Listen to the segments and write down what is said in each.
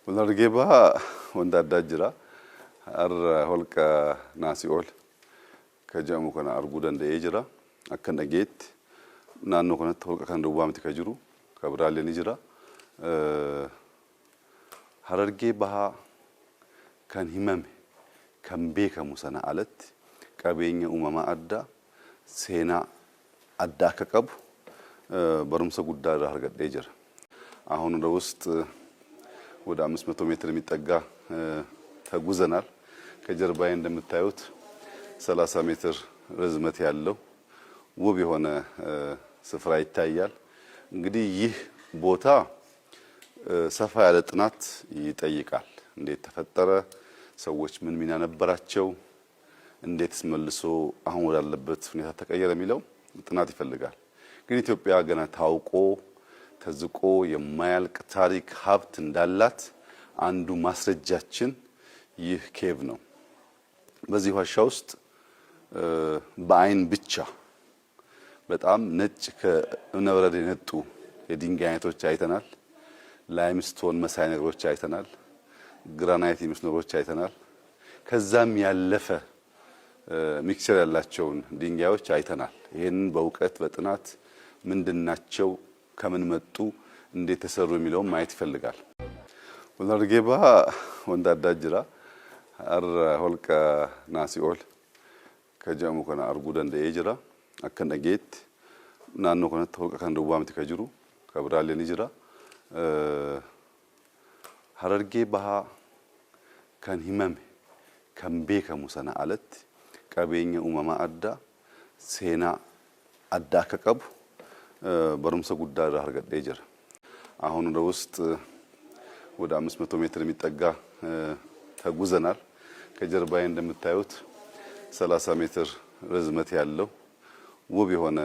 Waldargeebaa wanta addaa jira. Har'a holqa naasi'ol ka jedhamu kana arguu danda'ee jira. Akka dhageetti naannoo kanatti holqa kan duwwaa miti ka jiru ka biraallee ni jira. Harargee bahaa kan himame kan beekamu sana alatti qabeenya uumamaa addaa seenaa addaa akka qabu barumsa guddaa irraa argadhee jira። አሁን ወደ ውስጥ ወደ 500 ሜትር የሚጠጋ ተጉዘናል። ከጀርባዬ እንደምታዩት 30 ሜትር ርዝመት ያለው ውብ የሆነ ስፍራ ይታያል። እንግዲህ ይህ ቦታ ሰፋ ያለ ጥናት ይጠይቃል። እንዴት ተፈጠረ? ሰዎች ምን ሚና ነበራቸው? እንዴትስ መልሶ አሁን ወዳለበት ሁኔታ ተቀየረ የሚለው ጥናት ይፈልጋል። ግን ኢትዮጵያ ገና ታውቆ ተዝቆ የማያልቅ ታሪክ ሀብት እንዳላት አንዱ ማስረጃችን ይህ ኬቭ ነው። በዚህ ዋሻ ውስጥ በአይን ብቻ በጣም ነጭ ከእብነበረድ የነጡ የድንጋይ አይነቶች አይተናል። ላይምስቶን መሳይ ነገሮች አይተናል። ግራናይት የሚመስሉ ነገሮች አይተናል። ከዛም ያለፈ ሚክስቸር ያላቸውን ድንጋዮች አይተናል። ይሄንን በእውቀት በጥናት ምንድናቸው ከምን መጡ እንዴት ተሰሩ የሚለውን ማየት ይፈልጋል። ወልዳርጌባ ወንዳ addaa jira. Har'a holqa naasi'ol ka jedhamu kana arguu danda'ee jira. Akka dhageetti naannoo kanatti holqa kan duwwaa miti ka jiru ka biraallee ni jira. Harargee bahaa kan himame kan beekamu sana alatti qabeenya uumamaa addaa seenaa addaa akka qabu barumsa guddaa irraa argadhee jira. አሁን ወደ ውስጥ ወደ 500 ሜትር የሚጠጋ ተጉዘናል። ከጀርባዬ እንደምታዩት 30 ሜትር ርዝመት ያለው ውብ የሆነ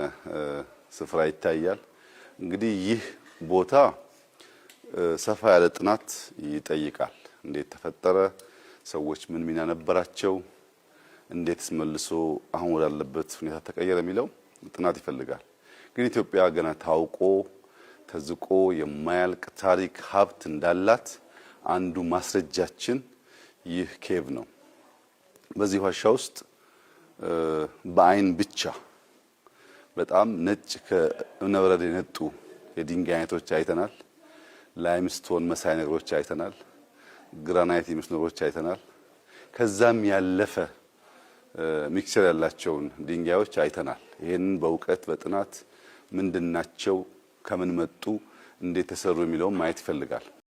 ስፍራ ይታያል። እንግዲህ ይህ ቦታ ሰፋ ያለ ጥናት ይጠይቃል። እንዴት ተፈጠረ? ሰዎች ምን ሚና ነበራቸው? እንዴትስ መልሶ አሁን ወዳለበት ሁኔታ ተቀየረ የሚለው ጥናት ይፈልጋል። ግን ኢትዮጵያ ገና ታውቆ ተዝቆ የማያልቅ ታሪክ ሀብት እንዳላት አንዱ ማስረጃችን ይህ ኬቭ ነው። በዚህ ዋሻ ውስጥ በአይን ብቻ በጣም ነጭ ከእብነበረድ የነጡ የድንጋይ አይነቶች አይተናል። ላይምስቶን መሳይ ነገሮች አይተናል። ግራናይት የሚመስሉ ነገሮች አይተናል። ከዛም ያለፈ ሚክስቸር ያላቸውን ድንጋዮች አይተናል። ይሄንን በእውቀት በጥናት ምንድናቸው ከምን መጡ እንዴት ተሰሩ የሚለውን ማየት ይፈልጋል።